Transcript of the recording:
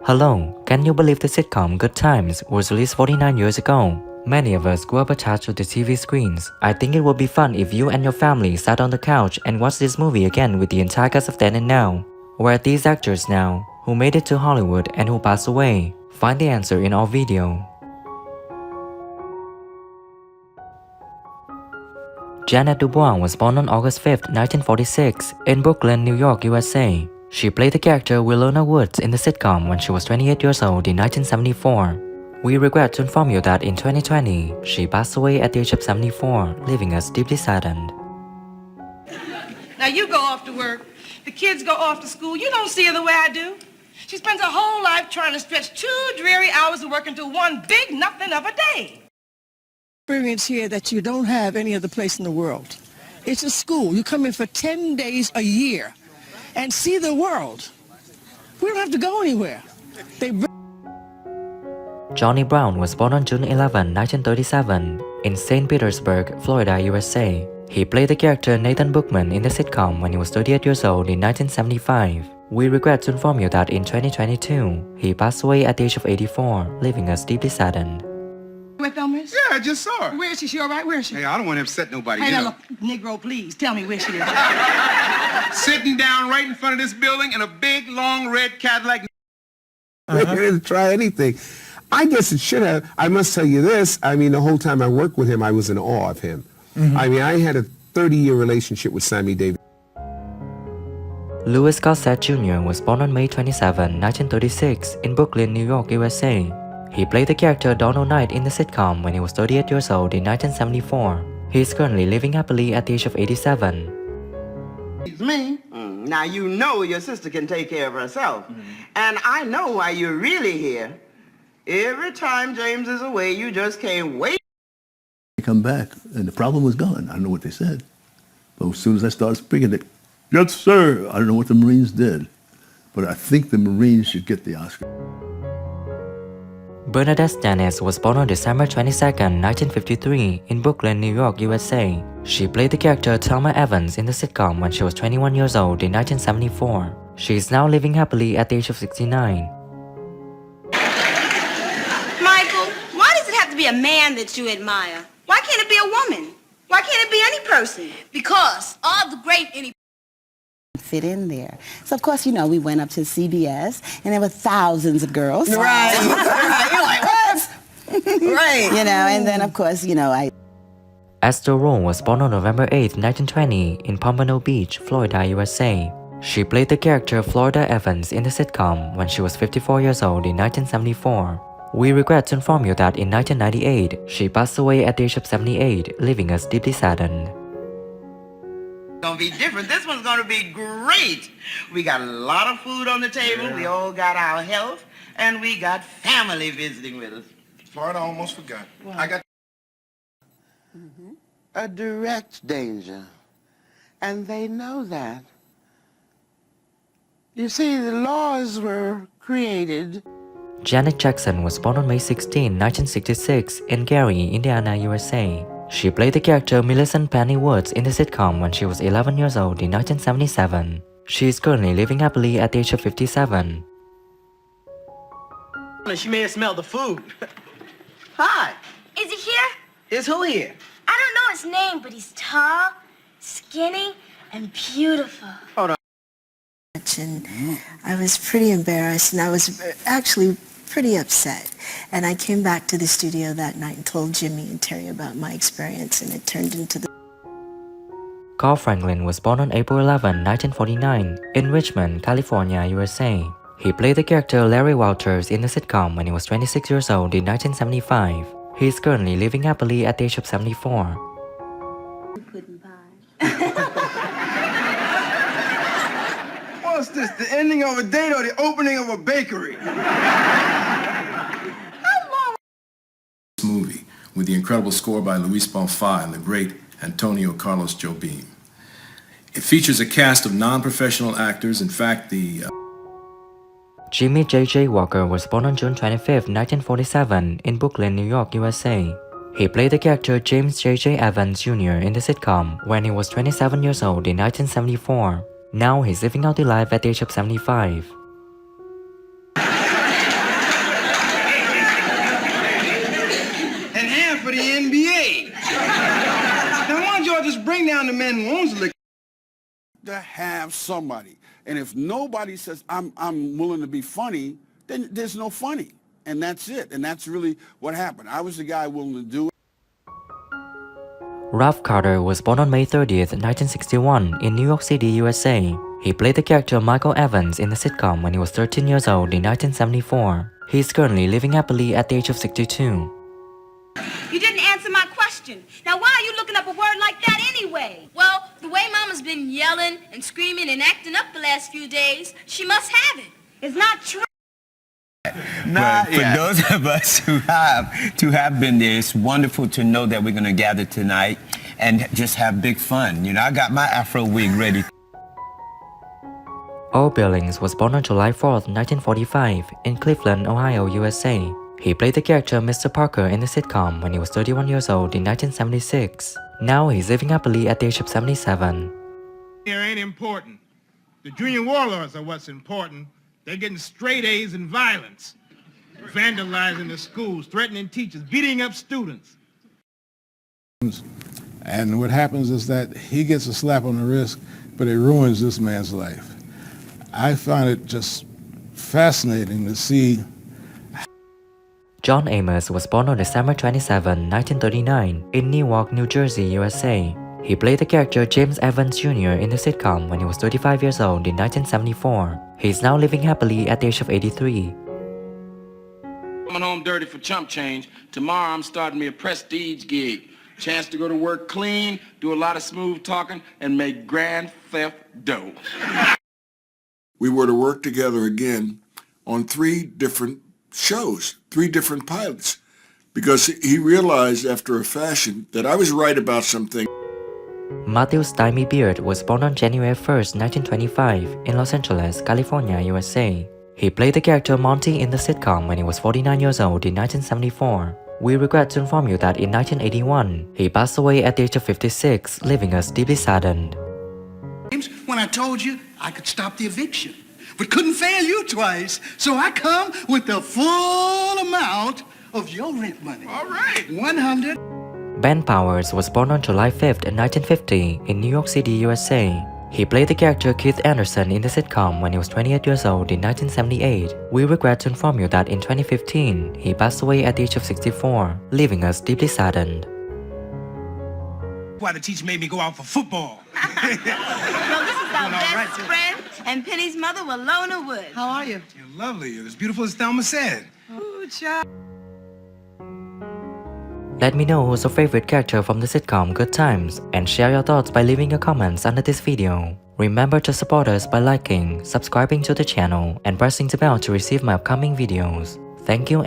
Hello, can you believe the sitcom Good Times was released 49 years ago? Many of us grew up attached to the TV screens. I think it would be fun if you and your family sat on the couch and watched this movie again with the entire cast of then and now. Where are these actors now? Who made it to Hollywood and who passed away? Find the answer in our video. Janet Dubois was born on August 5, 1946, in Brooklyn, New York, USA. She played the character Willona Woods in the sitcom when she was 28 years old in 1974. We regret to inform you that in 2020, she passed away at the age of 74, leaving us deeply saddened. Now you go off to work, the kids go off to school, you don't see her the way I do. She spends her whole life trying to stretch 2 dreary hours of work into one big nothing of a day. Experience here that you don't have any other place in the world. It's a school. You come in for 10 days a year and see the world. We don't have to go anywhere. Johnny Brown was born on June 11, 1937, in St. Petersburg, Florida, USA. He played the character Nathan Bookman in the sitcom when he was 38 years old in 1975. We regret to inform you that in 2022, he passed away at the age of 84, leaving us deeply saddened. Where Thelma is? Yeah, I just saw her. Where is she? She all right? Where is she? Hey, I don't want to upset nobody. Hey, you now know. look, Negro, please, tell me where she is. Sitting down right in front of this building in a big, long, red Cadillac. They didn't try anything. I guess it should have. I must tell you this. I mean, the whole time I worked with him, I was in awe of him. I mean, I had a 30-year relationship with Sammy Davis. Louis Gossett Jr. was born on May 27, 1936, in Brooklyn, New York, USA. He played the character Donald Knight in the sitcom when he was 38 years old in 1974. He is currently living happily at the age of 87. It's me. Now you know your sister can take care of herself. And I know why you're really here. Every time James is away, you just can't wait. They come back, and the problem was gone. I don't know what they said. But as soon as I started speaking it, yes, sir, I don't know what the Marines did. But I think the Marines should get the Oscar. Bernadette Stannis was born on December 22, 1953, in Brooklyn, New York, USA. She played the character Thelma Evans in the sitcom when she was 21 years old in 1974. She is now living happily at the age of 69. Michael, why does it have to be a man that you admire? Why can't it be a woman? Why can't it be any person? Because all the great fit in there. So of course, you know, we went up to CBS and there were thousands of girls. Right. You're like, what? Right. You know, and then of course, you know, Esther Roll was born on November 8, 1920, in Pompano Beach, Florida, USA. She played the character Florida Evans in the sitcom when she was 54 years old in 1974. We regret to inform you that in 1998, she passed away at the age of 78, leaving us deeply saddened. Gonna be different. This one's gonna be great. We got a lot of food on the table. We all got our health, and we got family visiting with us. Florida, I almost forgot. I got A direct danger, and they know that. You see, the laws were created. Janet Jackson was born on May 16, 1966, in Gary, Indiana, USA. She played the character Millicent Penny Woods in the sitcom when she was 11 years old in 1977. She is currently living happily at the age of 57. She may have smelled the food. Hi. Is he here? Is who here? I don't know his name, but he's tall, skinny, and beautiful. Hold on. And I was pretty embarrassed, and I was actually pretty upset. And I came back to the studio that night and told Jimmy and Terry about my experience, and it turned into the... Carl Franklin was born on April 11, 1949, in Richmond, California, USA. He played the character Larry Walters in the sitcom when he was 26 years old in 1975. He is currently living happily at the age of 74. What's this, the ending of a date or the opening of a bakery? This movie, with the incredible score by Luis Bonfa and the great Antonio Carlos Jobim. It features a cast of non-professional actors. In fact, Jimmy J.J. Walker was born on June 25, 1947, in Brooklyn, New York, USA. He played the character James J.J. Evans Jr. in the sitcom when he was 27 years old in 1974. Now he's living out the life at the age of 75. for the NBA. Now, why don't y'all just bring down the man who owns the liquor? To have somebody. And if nobody says, I'm willing to be funny, then there's no funny. And that's it. And that's really what happened. I was the guy willing to do it. Ralph Carter was born on May 30th, 1961 in New York City, USA. He played the character Michael Evans in the sitcom when he was 13 years old in 1974. He is currently living happily at the age of 62. You didn't answer my question. Now, why are you looking up a word like that anyway? Well, the way Mama's been yelling and screaming and acting up the last few days, she must have it. It's not true. But for those of us who have been there, it's wonderful to know that we're going to gather tonight and just have big fun. You know, I got my Afro wig ready. Earl Billings was born on July 4th, 1945 in Cleveland, Ohio, USA. He played the character Mr. Parker in the sitcom when he was 31 years old in 1976. Now he's living happily at the age of 77. Here ain't important. The junior warlords are what's important. They're getting straight A's in violence, vandalizing the schools, threatening teachers, beating up students. And what happens is that he gets a slap on the wrist, but it ruins this man's life. I find it just fascinating to see. John Amos was born on December 27, 1939 in Newark, New Jersey, USA. He played the character James Evans Jr. in the sitcom when he was 35 years old in 1974. He is now living happily at the age of 83. Coming home dirty for chump change. Tomorrow I'm starting me a prestige gig. Chance to go to work clean, do a lot of smooth talking, and make grand theft dough. We were to work together again on 3 different shows, 3 different pilots, because he realized after a fashion that I was right about something. Matthew Stymie Beard was born on January 1st, 1925 in Los Angeles, California, USA. He played the character Monty in the sitcom when he was 49 years old in 1974. We regret to inform you that in 1981, he passed away at the age of 56, leaving us deeply saddened. When I told you I could stop the eviction, but couldn't fail you twice, so I come with the full amount of your rent money. All right. 100. Ben Powers was born on July 5th, 1950 in New York City, USA. He played the character Keith Anderson in the sitcom when he was 28 years old in 1978. We regret to inform you that in 2015, he passed away at the age of 64, leaving us deeply saddened. Why the teacher made me go out for football. Well, this is our best friend, and Penny's mother, Walona Wood. How are you? You're lovely. You're as beautiful as Thelma said. Oh, child. Let me know who's your favorite character from the sitcom Good Times and share your thoughts by leaving your comments under this video. Remember to support us by liking, subscribing to the channel, and pressing the bell to receive my upcoming videos. Thank you and